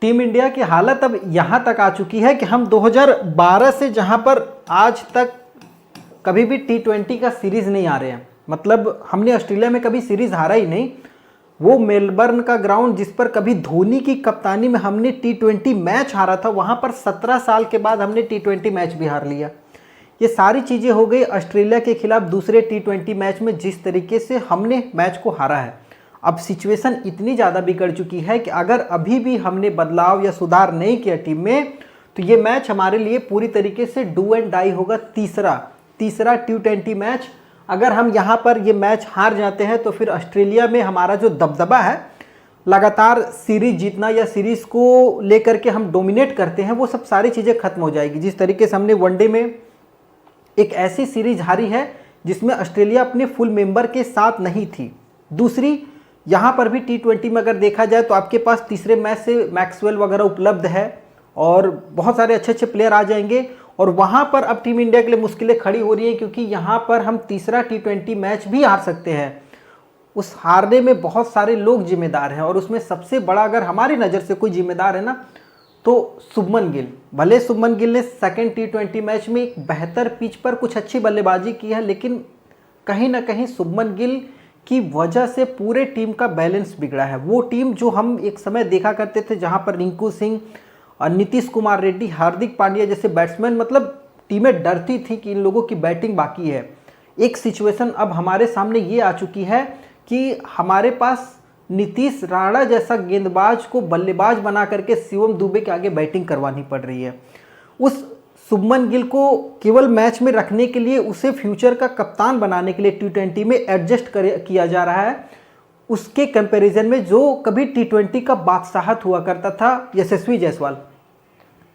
Team India की हालत अब यहाँ तक आ चुकी है कि हम 2012 से जहाँ पर आज तक कभी भी T20 का सीरीज़ नहीं आ रहे हैं। मतलब हमने ऑस्ट्रेलिया में कभी सीरीज़ हारा ही नहीं। वो मेलबर्न का ग्राउंड जिस पर कभी धोनी की कप्तानी में हमने T20 मैच हारा था, वहाँ पर 17 साल के बाद हमने T20 मैच भी हार लिया। ये सारी चीज़ें हो गई ऑस्ट्रेलिया के खिलाफ दूसरे T20 मैच में जिस तरीके से हमने मैच को हारा है। अब सिचुएशन इतनी ज़्यादा बिगड़ चुकी है कि अगर अभी भी हमने बदलाव या सुधार नहीं किया टीम में, तो ये मैच हमारे लिए पूरी तरीके से डू एंड डाई होगा। तीसरा T20 मैच अगर हम यहाँ पर ये मैच हार जाते हैं तो फिर ऑस्ट्रेलिया में हमारा जो दबदबा है, लगातार सीरीज जीतना या सीरीज को लेकर के हम डोमिनेट करते हैं, वो सब सारी चीज़ें खत्म हो जाएगी। जिस तरीके से हमने वनडे में एक ऐसी सीरीज हारी है जिसमें ऑस्ट्रेलिया अपने फुल मेंबर के साथ नहीं थी। दूसरी, यहाँ पर भी T20 में अगर देखा जाए तो आपके पास तीसरे मैच से मैक्सवेल वगैरह उपलब्ध है और बहुत सारे अच्छे अच्छे प्लेयर आ जाएंगे और वहाँ पर अब टीम इंडिया के लिए मुश्किलें खड़ी हो रही हैं, क्योंकि यहाँ पर हम तीसरा T20 मैच भी हार सकते हैं। उस हारने में बहुत सारे लोग जिम्मेदार हैं और उसमें सबसे बड़ा अगर हमारी नज़र से कोई जिम्मेदार है ना, तो शुभमन गिल। भले शुभमन गिल ने सेकेंड T20 मैच में एक बेहतर पिच पर कुछ अच्छी बल्लेबाजी की है, लेकिन कहीं ना कहीं शुभमन गिल की वजह से पूरे टीम का बैलेंस बिगड़ा है। वो टीम जो हम एक समय देखा करते थे, जहां पर रिंकू सिंह और नीतीश कुमार रेड्डी, हार्दिक पांड्या जैसे बैट्समैन, मतलब टीमें डरती थी कि इन लोगों की बैटिंग बाकी है। एक सिचुएशन अब हमारे सामने ये आ चुकी है कि हमारे पास नीतीश राणा जैसा गेंदबाज को बल्लेबाज बना करके शिवम दुबे के आगे बैटिंग करवानी पड़ रही है। उस शुभमन गिल को केवल मैच में रखने के लिए, उसे फ्यूचर का कप्तान बनाने के लिए T20 में एडजस्ट किया जा रहा है, उसके कंपैरिजन में जो कभी T20 का बादशाहत हुआ करता था यशस्वी जायसवाल।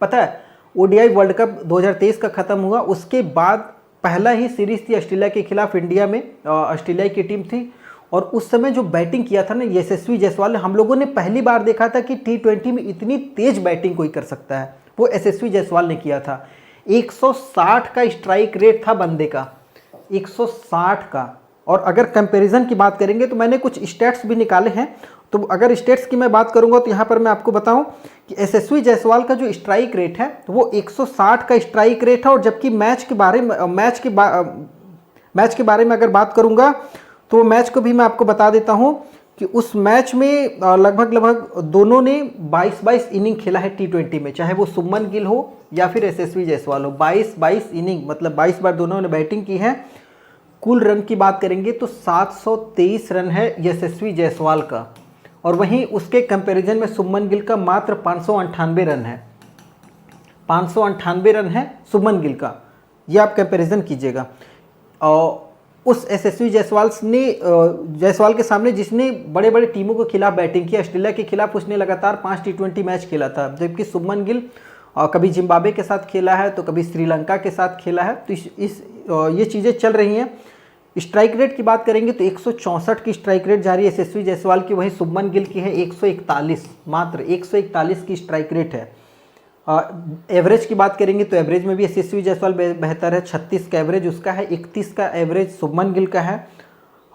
पता है, ODI वर्ल्ड कप 2023 का ख़त्म हुआ, उसके बाद पहला ही सीरीज़ थी ऑस्ट्रेलिया के खिलाफ इंडिया में, ऑस्ट्रेलिया की टीम थी और उस समय जो बैटिंग किया था ना यशस्वी जायसवाल ने, हम लोगों ने पहली बार देखा था कि T20 में इतनी तेज बैटिंग कोई कर सकता है, वो यशस्वी जायसवाल ने किया था। 160 का स्ट्राइक रेट था बंदे का, 160 का। और अगर कंपैरिजन की बात करेंगे तो मैंने कुछ स्टेट्स भी निकाले हैं, तो अगर स्टेट्स की मैं बात करूंगा तो यहाँ पर मैं आपको बताऊं कि यशस्वी जायसवाल का जो स्ट्राइक रेट है तो वो 160 का स्ट्राइक रेट है। और जबकि मैच के बारे में अगर बात करूंगा तो मैच को भी मैं आपको बता देता हूं कि उस मैच में लगभग दोनों ने 22 इनिंग खेला है T20 में, चाहे वो शुभमन गिल हो या फिर यशस्वी जायसवाल हो। 22 इनिंग मतलब 22 बार दोनों ने बैटिंग की है। कुल रन की बात करेंगे तो 723 रन है यशस्वी जायसवाल का, और वहीं उसके कंपैरिजन में शुभमन गिल का मात्र 598 रन है। 598 रन है शुभमन गिल का, ये आप कंपैरिजन कीजिएगा। उस यशस्वी जायसवाल के सामने जिसने बड़े बड़े टीमों के खिलाफ बैटिंग की, ऑस्ट्रेलिया के खिलाफ उसने लगातार 5 T20 मैच खेला था, जबकि शुभमन गिल कभी जिम्बाब्वे के साथ खेला है तो कभी श्रीलंका के साथ खेला है। तो ये चीज़ें चल रही हैं। स्ट्राइक रेट की बात करेंगे तो 164 की स्ट्राइक रेट जा रही है यशस्वी जायसवाल की, वहीं शुभमन गिल की है 141, मात्र 141 की स्ट्राइक रेट है। एवरेज की बात करेंगे तो एवरेज में भी यशस्वी जायसवाल बेहतर है, 36 का एवरेज उसका है, 31 का एवरेज शुभमन गिल का है।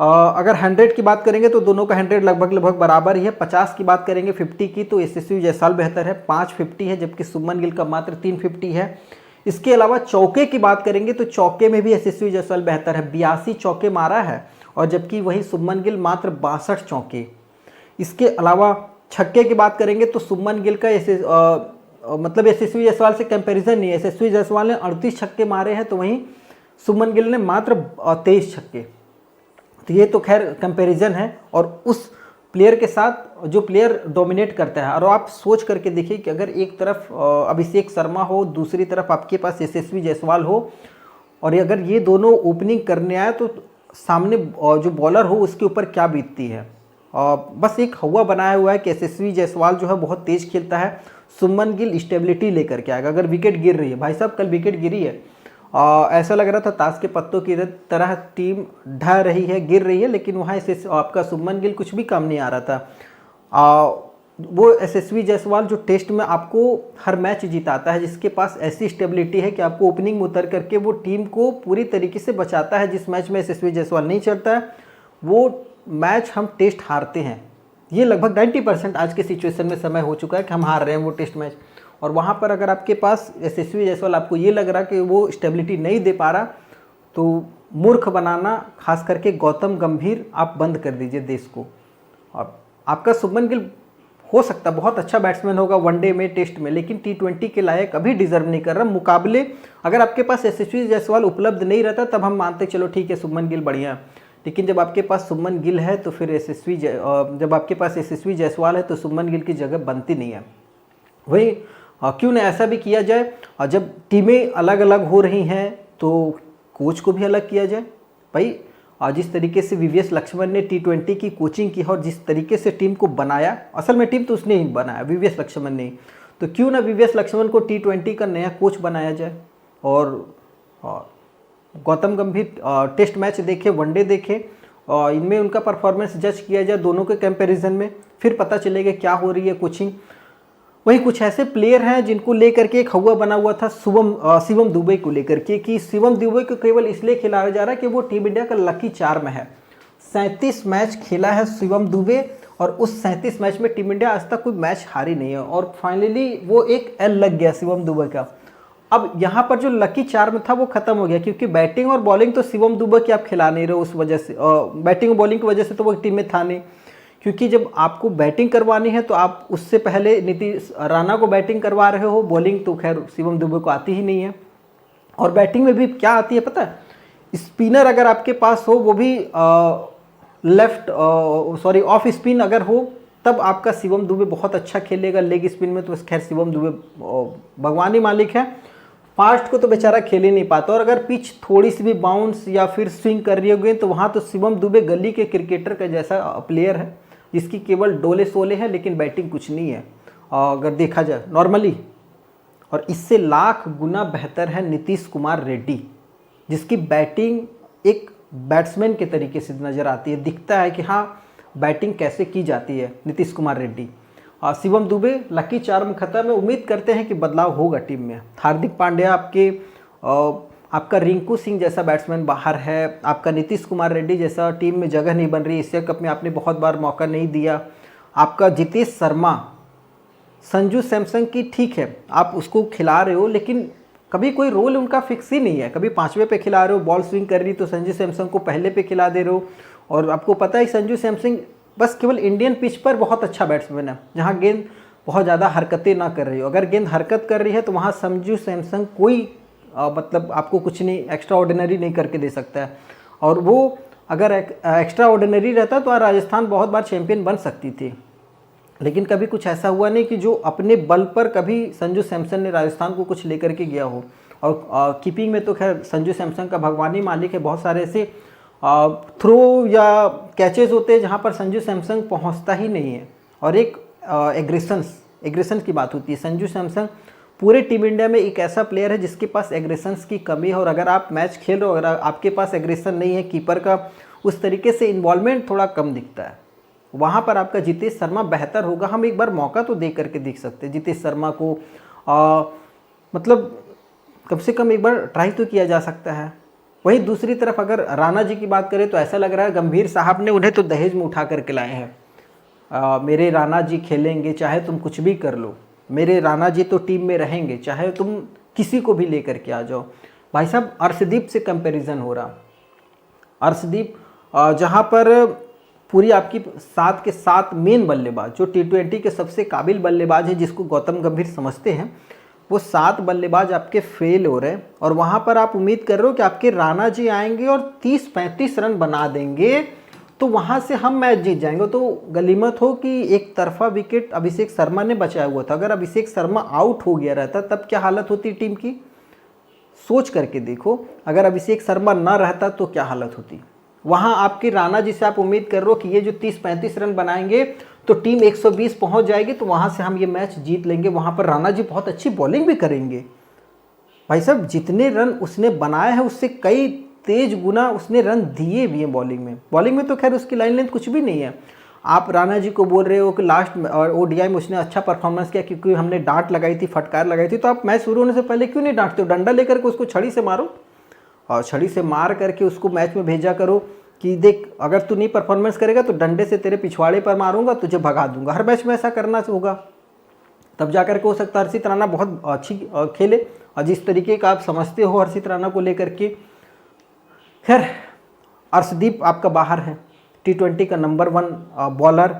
अगर 100 की बात करेंगे तो दोनों का 100 लगभग बराबर ही है। 50 की बात करेंगे 50 की तो यशस्वी जायसवाल बेहतर है, 550 है, जबकि शुभमन गिल का मात्र 350 है। इसके अलावा चौके की बात करेंगे तो चौके में भी यशस्वी जायसवाल बेहतर है, 82 चौके मारा है, और जबकि वही शुभमन गिल मात्र 62 चौके। इसके अलावा छक्के की बात करेंगे तो शुभमन गिल का मतलब यशस्वी जायसवाल से कंपैरिजन नहीं है। यशस्वी जायसवाल ने 38 छक्के मारे हैं तो वहीं शुभमन गिल ने मात्र 23 छक्के। तो ये तो खैर कंपैरिजन है, और उस प्लेयर के साथ जो प्लेयर डोमिनेट करता है। और आप सोच करके देखिए कि अगर एक तरफ अभिषेक शर्मा हो, दूसरी तरफ आपके पास यशस्वी जायसवाल हो, और अगर ये दोनों ओपनिंग करने आए तो सामने जो बॉलर हो उसके ऊपर क्या बीतती है। बस एक हवा बनाया हुआ है कि यशस्वी जायसवाल जो है बहुत तेज़ खेलता है, शुभमन गिल स्टेबिलिटी लेकर के आएगा। अगर विकेट गिर रही है, भाई साहब कल विकेट गिरी है, ऐसा लग रहा था ताश के पत्तों की तरह टीम ढह रही है, गिर रही है, लेकिन वहाँ से आपका शुभमन गिल कुछ भी काम नहीं आ रहा था। वो यशस्वी जायसवाल जो टेस्ट में आपको हर मैच जिताता है, जिसके पास ऐसी स्टेबिलिटी है कि आपको ओपनिंग में उतर करके वो टीम को पूरी तरीके से बचाता है। जिस मैच में यशस्वी जायसवाल नहीं चलता है वो मैच हम टेस्ट हारते हैं। ये लगभग 90% आज के सिचुएशन में समय हो चुका है कि हम हार रहे हैं वो टेस्ट मैच। और वहाँ पर अगर आपके पास यशस्वी जायसवाल आपको ये लग रहा कि वो स्टेबिलिटी नहीं दे पा रहा, तो मूर्ख बनाना खास करके गौतम गंभीर आप बंद कर दीजिए देश को। और आपका शुभमन गिल हो सकता है बहुत अच्छा बैट्समैन होगा वनडे में, टेस्ट में, लेकिन T20 के लायक अभी डिजर्व नहीं कर रहा। मुकाबले अगर आपके पास यशस्वी जायसवाल उपलब्ध नहीं रहता तब हम मानते चलो ठीक है शुभमन गिल बढ़िया, लेकिन जब आपके पास शुभमन गिल है तो फिर जब आपके पास यशस्वी जायसवाल है तो शुभमन गिल की जगह बनती नहीं है। वही क्यों ना ऐसा भी किया जाए, और जब टीमें अलग अलग हो रही हैं तो कोच को भी अलग किया जाए। भाई जिस तरीके से VVS लक्ष्मण ने T20 की कोचिंग की और जिस तरीके से टीम को बनाया, असल में टीम तो उसने ही बनाया, VVS लक्ष्मण ने, तो क्यों ना VVS लक्ष्मण को T20 का नया कोच बनाया जाए। और गौतम गंभीर टेस्ट मैच देखे, वनडे देखे, और इनमें उनका परफॉर्मेंस जज किया जाए दोनों के कंपैरिजन में, फिर पता चलेगा क्या हो रही है कोचिंग। वहीं कुछ ऐसे प्लेयर हैं जिनको लेकर के एक हवा बना हुआ था शिवम दुबे को लेकर के, कि शिवम दुबे को केवल इसलिए खिलाया जा रहा है कि वो टीम इंडिया का लकी चार्म है। 37 मैच खेला है शिवम दुबे, और उस 37 मैच में टीम इंडिया आज तक कोई मैच हारी नहीं है, और फाइनली वो एक एल लग गया शिवम दुबे का। अब यहाँ पर जो लकी चार्म था वो खत्म हो गया, क्योंकि बैटिंग और बॉलिंग तो शिवम दुबे की आप खिला नहीं रहे हो, उस वजह से बैटिंग और बॉलिंग की वजह से तो वो टीम में था नहीं। क्योंकि जब आपको बैटिंग करवानी है तो आप उससे पहले नीतीश राणा को बैटिंग करवा रहे हो, बॉलिंग तो खैर शिवम दुबे को आती ही नहीं है। और बैटिंग में भी क्या आती है पता है, स्पिनर अगर आपके पास हो, वो भी ऑफ स्पिन अगर हो, तब आपका शिवम दुबे बहुत अच्छा खेलेगा। लेग स्पिन में तो खैर शिवम दुबे भगवान ही मालिक है, फास्ट को तो बेचारा खेल ही नहीं पाता। और अगर पिच थोड़ी सी भी बाउंस या फिर स्विंग कर रही होगी तो वहाँ तो शिवम दुबे गली के क्रिकेटर का जैसा प्लेयर है, जिसकी केवल डोले सोले है लेकिन बैटिंग कुछ नहीं है अगर देखा जाए नॉर्मली। और इससे लाख गुना बेहतर है नीतीश कुमार रेड्डी, जिसकी बैटिंग एक बैट्समैन के तरीके से नज़र आती है, दिखता है कि हाँ बैटिंग कैसे की जाती है नीतीश कुमार रेड्डी। शिवम दुबे लकी चार्म खत्म है, उम्मीद करते हैं कि बदलाव होगा टीम में। हार्दिक पांड्या आपका रिंकू सिंह जैसा बैट्समैन बाहर है, आपका नीतीश कुमार रेड्डी जैसा टीम में जगह नहीं बन रही, एशिया कप में आपने बहुत बार मौका नहीं दिया। आपका जितेश शर्मा, संजू सैमसन की ठीक है आप उसको खिला रहे हो, लेकिन कभी कोई रोल उनका फिक्स ही नहीं है। कभी 5वें पे खिला रहे हो, बॉल स्विंग कर रही तो संजू सैमसन को पहले पे खिला दे रहे हो। और आपको पता है संजू सैमसन बस केवल इंडियन पिच पर बहुत अच्छा बैट्समैन है, जहाँ गेंद बहुत ज़्यादा हरकतें ना कर रही हो। अगर गेंद हरकत कर रही है तो वहाँ संजू सैमसन कोई मतलब आपको कुछ नहीं एक्स्ट्रा ऑर्डिनरी नहीं करके दे सकता है। और वो अगर एक्स्ट्रा ऑर्डिनरी रहता तो राजस्थान बहुत बार चैंपियन बन सकती थी, लेकिन कभी कुछ ऐसा हुआ नहीं कि जो अपने बल पर कभी संजू सैमसन ने राजस्थान को कुछ लेकर के गया हो। और कीपिंग में तो खैर संजू सैमसन का भगवान ही मालिक है, बहुत सारे ऐसे थ्रो या कैचेज होते हैं जहाँ पर संजू सैमसन पहुँचता ही नहीं है। और एक एग्रेशंस की बात होती है, संजू सैमसन पूरे टीम इंडिया में एक ऐसा प्लेयर है जिसके पास एग्रेशंस की कमी है। और अगर आप मैच खेल रहे हो, अगर आपके पास एग्रेशन नहीं है, कीपर का उस तरीके से इन्वॉल्वमेंट थोड़ा कम दिखता है, वहाँ पर आपका जितेश शर्मा बेहतर होगा। हम एक बार मौका तो दे करके देख सकते हैं जितेश शर्मा को, मतलब कम से कम एक बार ट्राई तो किया जा सकता है। वहीं दूसरी तरफ अगर राणा जी की बात करें तो ऐसा लग रहा है गंभीर साहब ने उन्हें तो दहेज में उठा करके लाए हैं। मेरे राणा जी खेलेंगे चाहे तुम कुछ भी कर लो, मेरे राणा जी तो टीम में रहेंगे चाहे तुम किसी को भी लेकर के आ जाओ। भाई साहब अर्शदीप से कंपैरिजन हो रहा, अर्शदीप जहाँ पर पूरी आपकी 7 के 7 मेन बल्लेबाज जो T20 के सबसे काबिल बल्लेबाज है, जिसको गौतम गंभीर समझते हैं, वो 7 बल्लेबाज आपके फेल हो रहे हैं। और वहाँ पर आप उम्मीद कर रहे हो कि आपके राणा जी आएंगे और 30-35 रन बना देंगे तो वहाँ से हम मैच जीत जाएंगे। तो गलीमत हो कि एक तरफा विकेट अभिषेक शर्मा ने बचाया हुआ था, अगर अभिषेक शर्मा आउट हो गया रहता तब क्या हालत होती टीम की, सोच करके देखो। अगर अभिषेक शर्मा ना रहता तो क्या हालत होती। वहाँ आपके राणा जी से आप उम्मीद कर रहे हो कि ये जो 30-35 रन बनाएंगे तो टीम 120 पहुँच जाएगी, तो वहाँ से हम ये मैच जीत लेंगे। वहाँ पर राणा जी बहुत अच्छी बॉलिंग भी करेंगे। भाई साहब जितने रन उसने बनाए हैं उससे कई तेज गुना उसने रन दिए भी हैं बॉलिंग में तो खैर उसकी लाइन लेंथ कुछ भी नहीं है। आप राणा जी को बोल रहे हो कि लास्ट और ODI में उसने अच्छा परफॉर्मेंस किया क्योंकि हमने डांट लगाई थी, फटकार लगाई थी, तो आप मैच शुरू होने से पहले क्यों नहीं डांटते हो? डंडा लेकर के उसको छड़ी से मारो और छड़ी से मार करके उसको मैच में भेजा करो। कि देख अगर तू नहीं परफॉर्मेंस करेगा तो डंडे से तेरे पिछवाड़े पर मारूंगा, तुझे भगा दूंगा। हर मैच में ऐसा करना होगा, तब जाकर के हो सकता है हर्षित राणा बहुत अच्छी खेले। और जिस तरीके का आप समझते हो हर्षित राणा को लेकर के, खैर अर्शदीप आपका बाहर है, T20 का नंबर 1 बॉलर।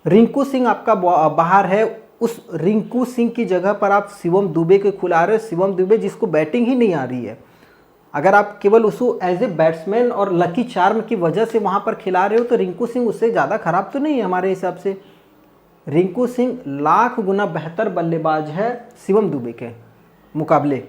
रिंकू सिंह आपका बाहर है, उस रिंकू सिंह की जगह पर आप शिवम दुबे को खिला रहे हो। शिवम दुबे जिसको बैटिंग ही नहीं आ रही है, अगर आप केवल उसको एज ए बैट्समैन और लकी चार्म की वजह से वहाँ पर खिला रहे हो तो रिंकू सिंह उससे ज़्यादा खराब तो नहीं है हमारे हिसाब से। रिंकू सिंह लाख गुना बेहतर बल्लेबाज है शिवम दुबे के मुकाबले,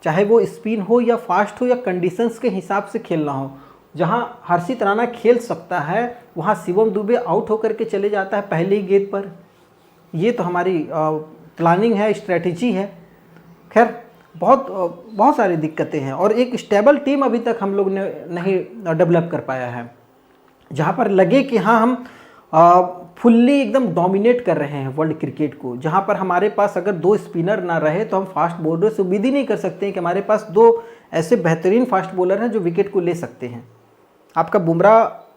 चाहे वो स्पिन हो या फास्ट हो या कंडीशंस के हिसाब से खेलना हो। जहां हर्षित राणा खेल सकता है वहां शिवम दुबे आउट होकर के चले जाता है पहले ही गेंद पर। ये तो हमारी प्लानिंग है, स्ट्रेटजी है। खैर बहुत सारी दिक्कतें हैं और एक स्टेबल टीम अभी तक हम लोग ने नहीं डेवलप कर पाया है, जहाँ पर लगे कि हाँ हम फुल्ली एकदम डोमिनेट कर रहे हैं वर्ल्ड क्रिकेट को। जहाँ पर हमारे पास अगर 2 स्पिनर ना रहे तो हम फास्ट बॉलर से उम्मीद ही नहीं कर सकते हैं कि हमारे पास 2 ऐसे बेहतरीन फास्ट बॉलर हैं जो विकेट को ले सकते हैं। आपका बुमराह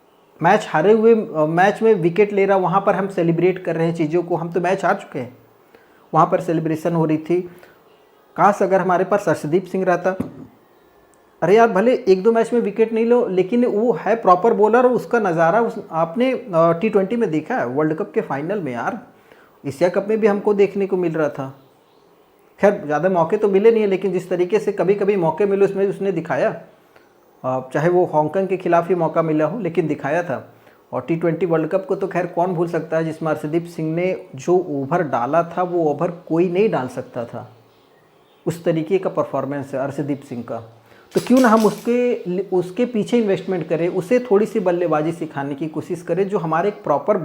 मैच हारे हुए मैच में विकेट ले रहा, वहाँ पर हम सेलिब्रेट कर रहे हैं चीज़ों को। हम तो मैच हार चुके हैं, वहाँ पर सेलिब्रेशन हो रही थी। काश अगर हमारे पास अर्शदीप सिंह रहता। अरे यार भले 1-2 मैच में विकेट नहीं लो, लेकिन वो है प्रॉपर बॉलर और उसका नज़ारा आपने T20 में देखा है, वर्ल्ड कप के फाइनल में यार, एशिया कप में भी हमको देखने को मिल रहा था। खैर ज़्यादा मौके तो मिले नहीं है, लेकिन जिस तरीके से कभी कभी मौके मिले उसमें उसने दिखाया, चाहे वो हांगकांग के खिलाफ ही मौका मिला हो लेकिन दिखाया था। और T20 वर्ल्ड कप को तो खैर कौन भूल सकता है, जिसमें अर्शदीप सिंह ने जो ओवर डाला था वो ओवर कोई नहीं डाल सकता था। उस तरीके का परफॉर्मेंस है अर्शदीप सिंह का, तो क्यों ना हम उसके पीछे इन्वेस्टमेंट करें, उसे थोड़ी सी बल्लेबाजी सिखाने की कोशिश करें जो हमारे एक प्रॉपर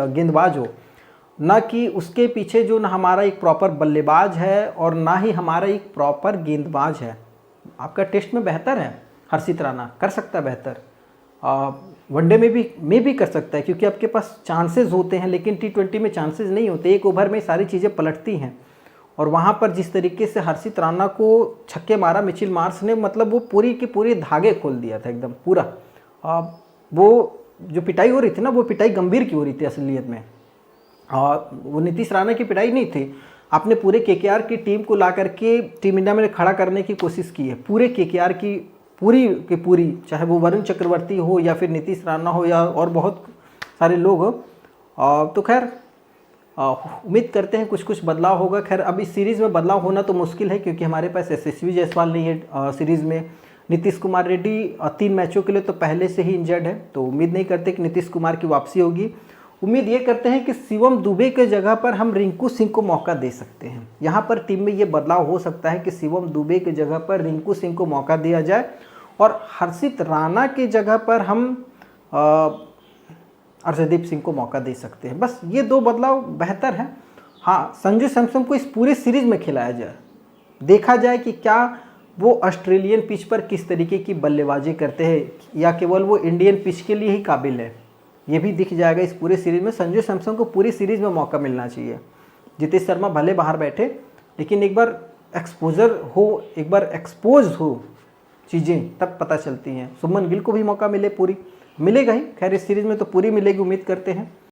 गेंदबाज हो, ना कि उसके पीछे जो ना हमारा एक प्रॉपर बल्लेबाज है और ना ही हमारा एक प्रॉपर गेंदबाज है। आपका टेस्ट में बेहतर है हर्षित राणा, कर सकता है बेहतर, वनडे में भी कर सकता है, क्योंकि आपके पास चांसेस होते हैं, लेकिन T20 में चांसेस नहीं होते। एक ओवर में सारी चीज़ें पलटती हैं। और वहाँ पर जिस तरीके से हर्षित राणा को छक्के मारा मिचेल मार्श ने, मतलब वो पूरी के पूरे धागे खोल दिया था एकदम पूरा। वो जो पिटाई हो रही थी ना, वो पिटाई गंभीर की हो रही थी असलियत में। वो नीतीश राणा की पिटाई नहीं थी। आपने पूरे KKR की टीम को ला करके टीम इंडिया में खड़ा करने की कोशिश की है, पूरे KKR की पूरी, चाहे वो वरुण चक्रवर्ती हो या फिर नीतीश राणा हो या और बहुत सारे लोग हो। तो खैर उम्मीद करते हैं कुछ बदलाव होगा। खैर अब इस सीरीज़ में बदलाव होना तो मुश्किल है, क्योंकि हमारे पास यशस्वी जायसवाल नहीं है सीरीज़ में। नीतीश कुमार रेड्डी 3 मैचों के लिए तो पहले से ही इंजर्ड है, तो उम्मीद नहीं करते कि नीतीश कुमार की वापसी होगी। उम्मीद ये करते हैं कि शिवम दुबे के जगह पर हम रिंकू सिंह को मौका दे सकते हैं। यहाँ पर टीम में ये बदलाव हो सकता है कि शिवम दुबे के जगह पर रिंकू सिंह को मौका दिया जाए और हर्षित राणा की जगह पर हम अर्शदीप सिंह को मौका दे सकते हैं। बस ये 2 बदलाव बेहतर है। हाँ, संजू सैमसन को इस पूरे सीरीज़ में खिलाया जाए, देखा जाए कि क्या वो ऑस्ट्रेलियन पिच पर किस तरीके की बल्लेबाजी करते हैं या केवल वो इंडियन पिच के लिए ही काबिल है, ये भी दिख जाएगा इस पूरे सीरीज़ में। संजू सैमसन को पूरी सीरीज़ में मौका मिलना चाहिए। जितेश शर्मा भले बाहर बैठे, लेकिन एक बार एक्सपोजर हो, एक बार एक्सपोज हो चीज़ें, तब पता चलती हैं। शुभमन गिल को भी मौका मिले, पूरी मिलेगा ही। खैर इस सीरीज़ में तो पूरी मिलेगी, उम्मीद करते हैं।